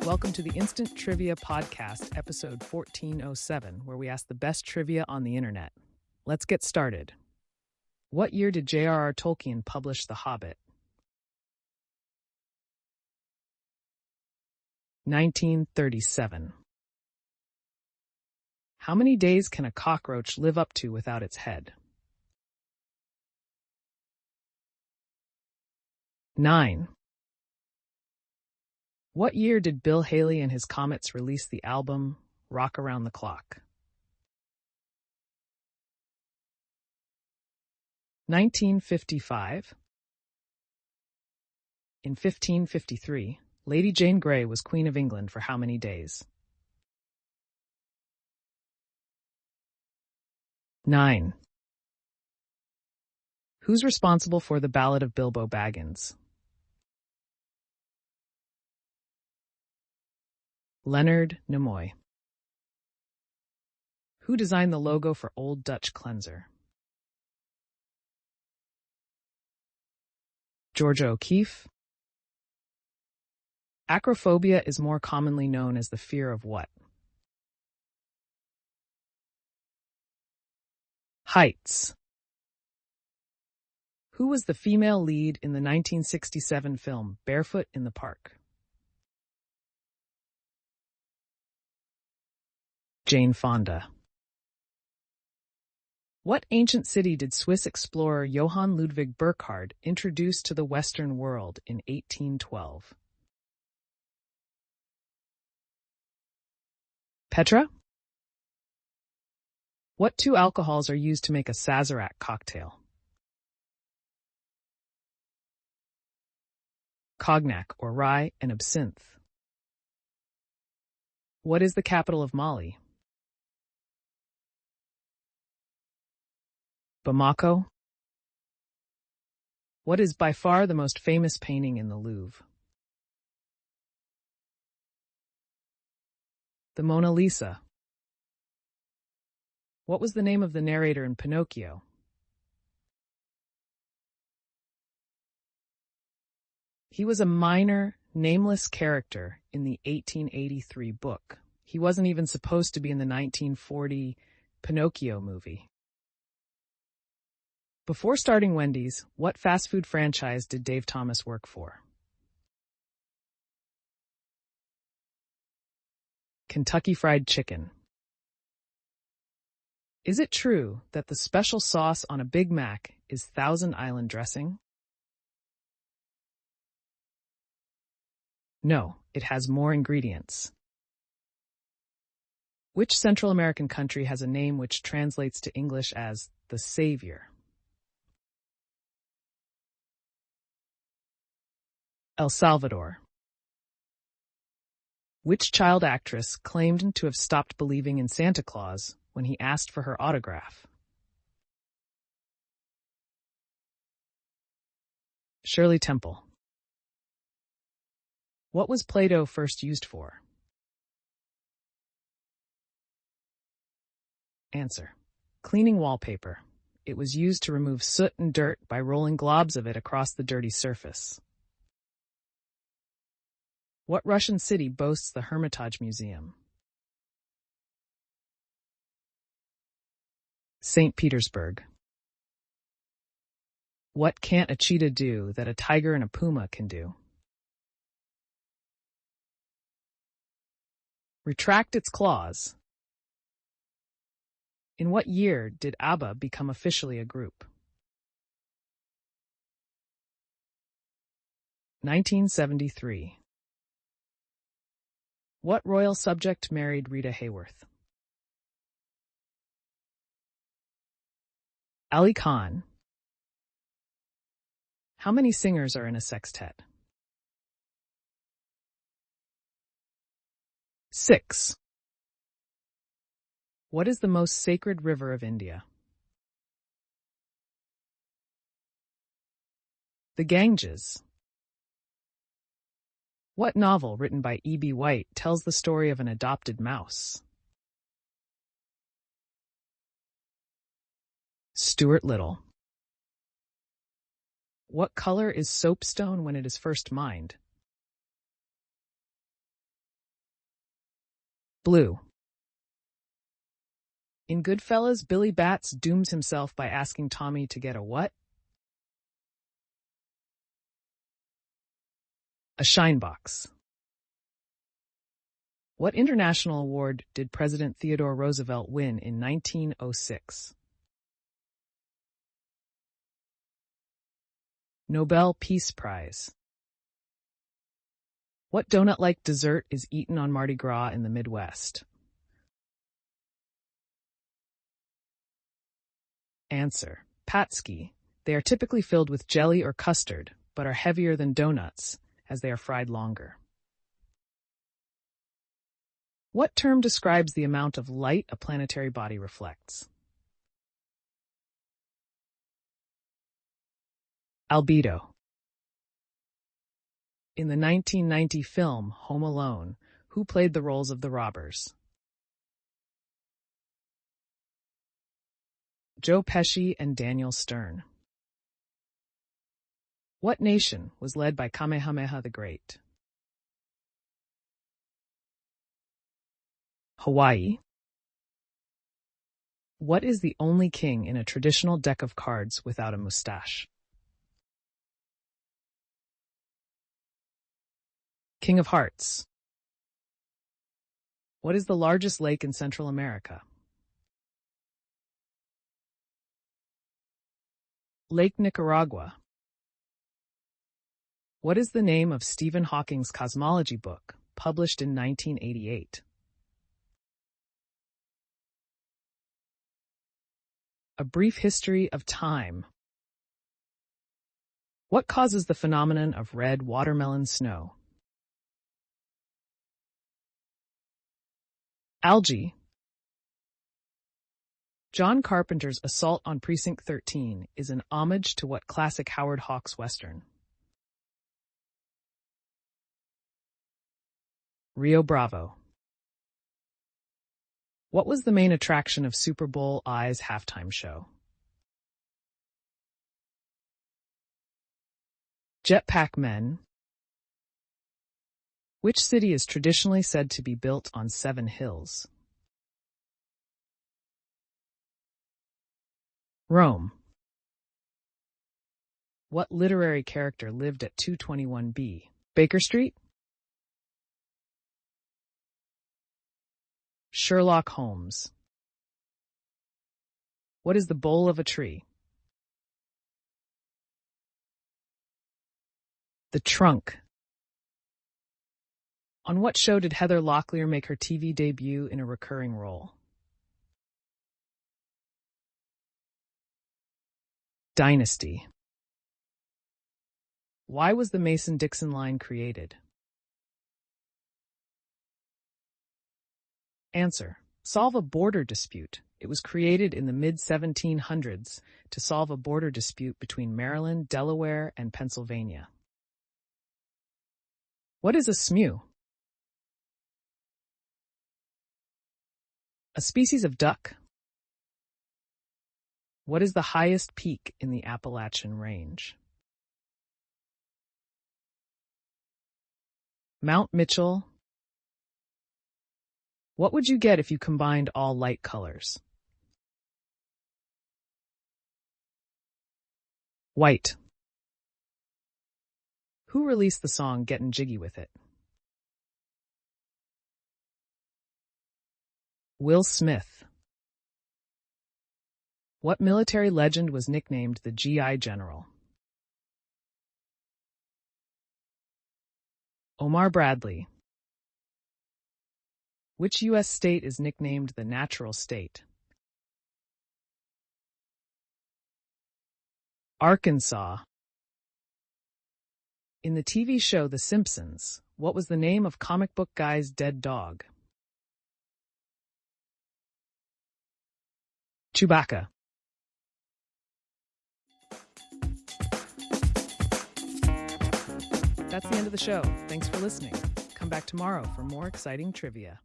Welcome to the Instant Trivia Podcast, episode 1407, where we ask the best trivia on the internet. Let's get started. What year did J.R.R. Tolkien publish The Hobbit? 1937. How many days can a cockroach live up to without its head? 9. What year did Bill Haley and his Comets release the album Rock Around the Clock? 1955. In 1553, Lady Jane Grey was Queen of England for how many days? 9. Who's responsible for the Ballad of Bilbo Baggins? Leonard Nimoy. Who designed the logo for Old Dutch Cleanser? Georgia O'Keeffe. Acrophobia is more commonly known as the fear of what? Heights. Who was the female lead in the 1967 film Barefoot in the Park? Jane Fonda. What ancient city did Swiss explorer Johann Ludwig Burckhardt introduce to the Western world in 1812? Petra? What two alcohols are used to make a Sazerac cocktail? Cognac or rye and absinthe. What is the capital of Mali? Bamako. What is by far the most famous painting in the Louvre? The Mona Lisa. What was the name of the narrator in Pinocchio? He was a minor, nameless character in the 1883 book. He wasn't even supposed to be in the 1940 Pinocchio movie. Before starting Wendy's, what fast food franchise did Dave Thomas work for? Kentucky Fried Chicken. Is it true that the special sauce on a Big Mac is Thousand Island dressing? No, it has more ingredients. Which Central American country has a name which translates to English as the Savior? El Salvador. Which child actress claimed to have stopped believing in Santa Claus when he asked for her autograph? Shirley Temple. What was Play-Doh first used for? Answer: cleaning wallpaper. It was used to remove soot and dirt by rolling globs of it across the dirty surface. What Russian city boasts the Hermitage Museum? St. Petersburg. What can't a cheetah do that a tiger and a puma can do? Retract its claws. In what year did ABBA become officially a group? 1973. What royal subject married Rita Hayworth? Ali Khan. How many singers are in a sextet? 6. What is the most sacred river of India? The Ganges. What novel written by E.B. White tells the story of an adopted mouse? Stuart Little. What color is soapstone when it is first mined? Blue. In Goodfellas, Billy Batts dooms himself by asking Tommy to get a what? A shine box. What international award did President Theodore Roosevelt win in 1906? Nobel Peace Prize. What donut-like dessert is eaten on Mardi Gras in the Midwest? Answer: Patski. They are typically filled with jelly or custard, but are heavier than donuts, as they are fried longer. What term describes the amount of light a planetary body reflects? Albedo. In the 1990 film Home Alone, who played the roles of the robbers? Joe Pesci and Daniel Stern. What nation was led by Kamehameha the Great? Hawaii. What is the only king in a traditional deck of cards without a mustache? King of Hearts. What is the largest lake in Central America? Lake Nicaragua. What is the name of Stephen Hawking's cosmology book, published in 1988? A Brief History of Time. What causes the phenomenon of red watermelon snow? Algae. John Carpenter's Assault on Precinct 13 is an homage to what classic Howard Hawks Western? Rio Bravo. What was the main attraction of Super Bowl I's halftime show? Jetpack Men. Which city is traditionally said to be built on 7 hills? Rome. What literary character lived at 221B? Baker Street? Sherlock Holmes. What is the bole of a tree? The trunk. On what show did Heather Locklear make her TV debut in a recurring role? Dynasty. Why was the Mason-Dixon line created? Answer: solve a border dispute. It was created in the mid-1700s to solve a border dispute between Maryland, Delaware, and Pennsylvania. What is a smew? A species of duck. What is the highest peak in the Appalachian Range? Mount Mitchell. What would you get if you combined all light colors? White. Who released the song Gettin' Jiggy With It? Will Smith. What military legend was nicknamed the GI General? Omar Bradley. Which U.S. state is nicknamed the Natural State? Arkansas. In the TV show The Simpsons, what was the name of comic book guy's dead dog? Chewbacca. That's the end of the show. Thanks for listening. Come back tomorrow for more exciting trivia.